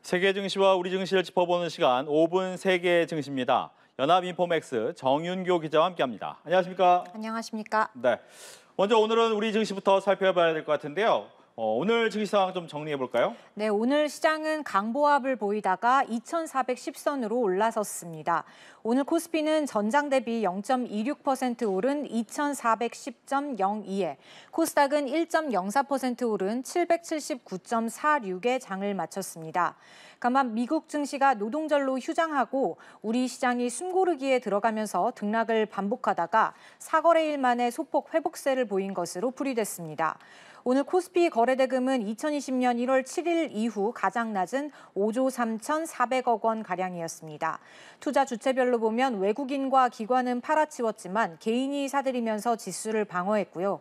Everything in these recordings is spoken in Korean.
세계 증시와 우리 증시를 짚어보는 시간 5분 세계 증시입니다. 연합인포맥스 정윤교 기자와 함께합니다. 안녕하십니까? 안녕하십니까? 네. 먼저 오늘은 우리 증시부터 살펴봐야 될 것 같은데요. 오늘 증시 상황 좀 정리해 볼까요? 네, 오늘 시장은 강보합을 보이다가 2,410선으로 올라섰습니다. 오늘 코스피는 전장 대비 0.26% 오른 2,410.02에, 코스닥은 1.04% 오른 779.46에 장을 마쳤습니다. 다만 미국 증시가 노동절로 휴장하고 우리 시장이 숨고르기에 들어가면서 등락을 반복하다가 4거래일 만에 소폭 회복세를 보인 것으로 풀이됐습니다. 오늘 코스피 거래대금은 2020년 1월 7일 이후 가장 낮은 5조 3,400억 원 가량이었습니다. 투자 주체별로 보면 외국인과 기관은 팔아치웠지만 개인이 사들이면서 지수를 방어했고요.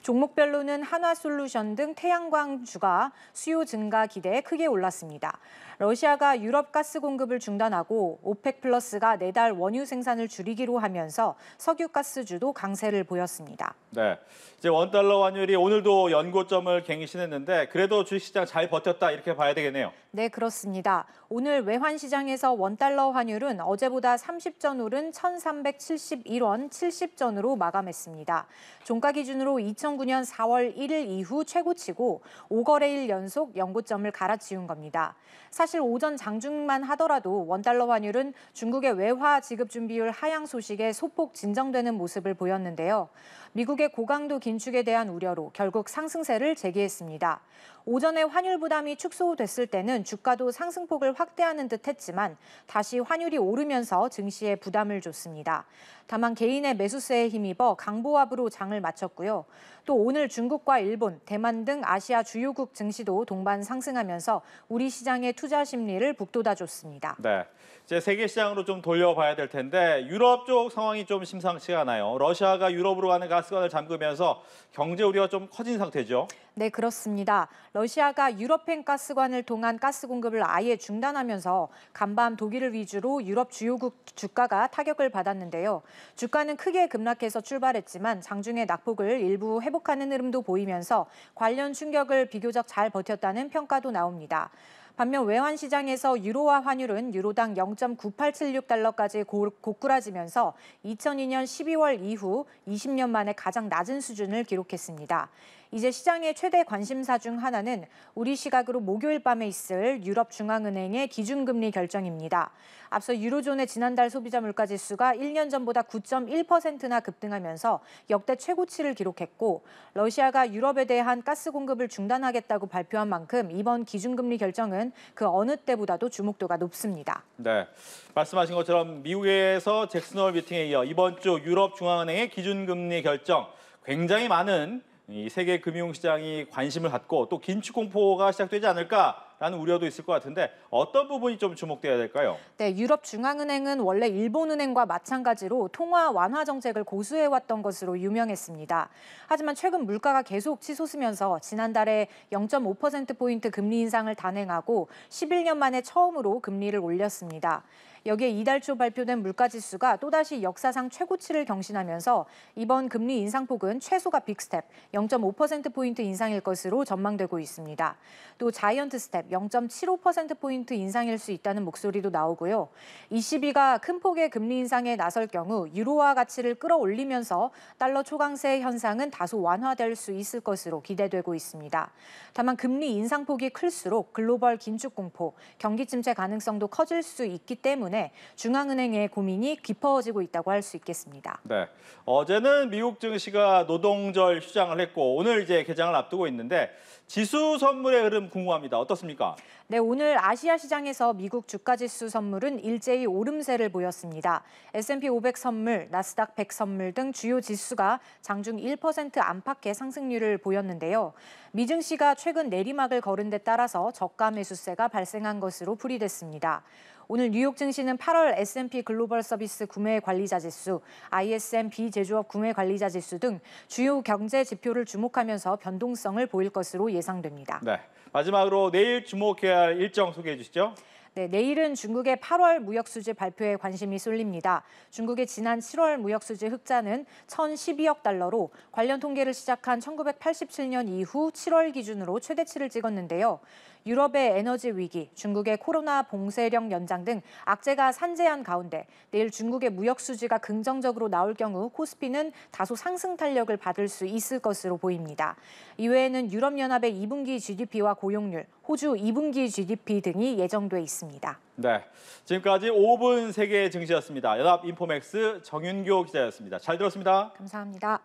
종목별로는 한화솔루션 등 태양광주가 수요 증가 기대에 크게 올랐습니다. 러시아가 유럽 가스 공급을 중단하고 오펙 플러스가 내달 원유 생산을 줄이기로 하면서 석유가스주도 강세를 보였습니다. 네. 이제 원달러 환율이 오늘도 연고점을 갱신했는데 그래도 주식시장 잘 버텼다 이렇게 봐야 되겠네요. 네, 그렇습니다. 오늘 외환시장에서 원달러 환율은 어제보다 30전 오른 1,371원 70전으로 마감했습니다. 종가 기준으로 2009년 4월 1일 이후 최고치고 5거래일 연속 연고점을 갈아치운 겁니다. 사실 오전 장중만 하더라도 원달러 환율은 중국의 외화 지급 준비율 하향 소식에 소폭 진정되는 모습을 보였는데요. 미국의 고강도 긴축에 대한 우려로 결국 상승세를 재개했습니다. 오전에 환율 부담이 축소됐을 때는 주가도 상승폭을 확대하는 듯 했지만 다시 환율이 오르면서 증시에 부담을 줬습니다. 다만 개인의 매수세에 힘입어 강보합으로 장을 마쳤고요. 또 오늘 중국과 일본, 대만 등 아시아 주요국 증시도 동반 상승하면서 우리 시장의 투자 심리를 북돋아줬습니다. 네. 이제 세계 시장으로 좀 돌려봐야 될 텐데 유럽 쪽 상황이 좀 심상치가 않아요. 러시아가 유럽으로 가는 가스관을 잠그면서 경제 우려가 좀 커진 상태죠. 네, 그렇습니다. 러시아가 유럽행 가스관을 통한 가스 공급을 아예 중단하면서 간밤 독일을 위주로 유럽 주요국 주가가 타격을 받았는데요. 주가는 크게 급락해서 출발했지만 장중에 낙폭을 일부 회복하는 흐름도 보이면서 관련 충격을 비교적 잘 버텼다는 평가도 나옵니다. 반면 외환시장에서 유로화 환율은 유로당 0.9876달러까지 고꾸라지면서 2002년 12월 이후 20년 만에 가장 낮은 수준을 기록했습니다. 이제 시장의 최대 관심사 중 하나는 우리 시각으로 목요일 밤에 있을 유럽중앙은행의 기준금리 결정입니다. 앞서 유로존의 지난달 소비자 물가지수가 1년 전보다 9.1%나 급등하면서 역대 최고치를 기록했고 러시아가 유럽에 대한 가스 공급을 중단하겠다고 발표한 만큼 이번 기준금리 결정은 그 어느 때보다도 주목도가 높습니다. 네, 말씀하신 것처럼 미국에서 잭슨 홀 미팅에 이어 이번 주 유럽중앙은행의 기준금리 결정 굉장히 많은 이 세계 금융시장이 관심을 갖고 또 긴축 공포가 시작되지 않을까라는 우려도 있을 것 같은데 어떤 부분이 좀 주목돼야 될까요? 네, 유럽중앙은행은 원래 일본은행과 마찬가지로 통화 완화 정책을 고수해왔던 것으로 유명했습니다. 하지만 최근 물가가 계속 치솟으면서 지난달에 0.5%포인트 금리 인상을 단행하고 11년 만에 처음으로 금리를 올렸습니다. 여기에 이달 초 발표된 물가지수가 또다시 역사상 최고치를 경신하면서 이번 금리 인상폭은 최소가 빅스텝 0.5%포인트 인상일 것으로 전망되고 있습니다. 또 자이언트 스텝 0.75%포인트 인상일 수 있다는 목소리도 나오고요. ECB가 큰 폭의 금리 인상에 나설 경우 유로화 가치를 끌어올리면서 달러 초강세 현상은 다소 완화될 수 있을 것으로 기대되고 있습니다. 다만 금리 인상폭이 클수록 글로벌 긴축 공포, 경기 침체 가능성도 커질 수 있기 때문에 중앙은행의 고민이 깊어지고 있다고 할 수 있겠습니다. 네, 어제는 미국 증시가 노동절 휴장을 했고 오늘 이제 개장을 앞두고 있는데 지수 선물의 흐름 궁금합니다. 어떻습니까? 네, 오늘 아시아 시장에서 미국 주가지수 선물은 일제히 오름세를 보였습니다. S&P 500 선물, 나스닥 100 선물 등 주요 지수가 장중 1% 안팎의 상승률을 보였는데요. 미증시가 최근 내리막을 걸은 데 따라서 저가 매수세가 발생한 것으로 풀이됐습니다. 오늘 뉴욕 증시는 8월 S&P 글로벌 서비스 구매 관리자 지수, ISM 비제조업 구매 관리자 지수 등 주요 경제 지표를 주목하면서 변동성을 보일 것으로 예상됩니다. 네, 마지막으로 내일 주목해야 할 일정 소개해 주시죠. 네, 내일은 중국의 8월 무역수지 발표에 관심이 쏠립니다. 중국의 지난 7월 무역수지 흑자는 1,012억 달러로 관련 통계를 시작한 1987년 이후 7월 기준으로 최대치를 찍었는데요. 유럽의 에너지 위기, 중국의 코로나 봉쇄령 연장 등 악재가 산재한 가운데 내일 중국의 무역 수지가 긍정적으로 나올 경우 코스피는 다소 상승 탄력을 받을 수 있을 것으로 보입니다. 이외에는 유럽연합의 2분기 GDP와 고용률, 호주 2분기 GDP 등이 예정돼 있습니다. 네, 지금까지 5분 세계 증시였습니다. 연합 인포맥스 정윤교 기자였습니다. 잘 들었습니다. 감사합니다.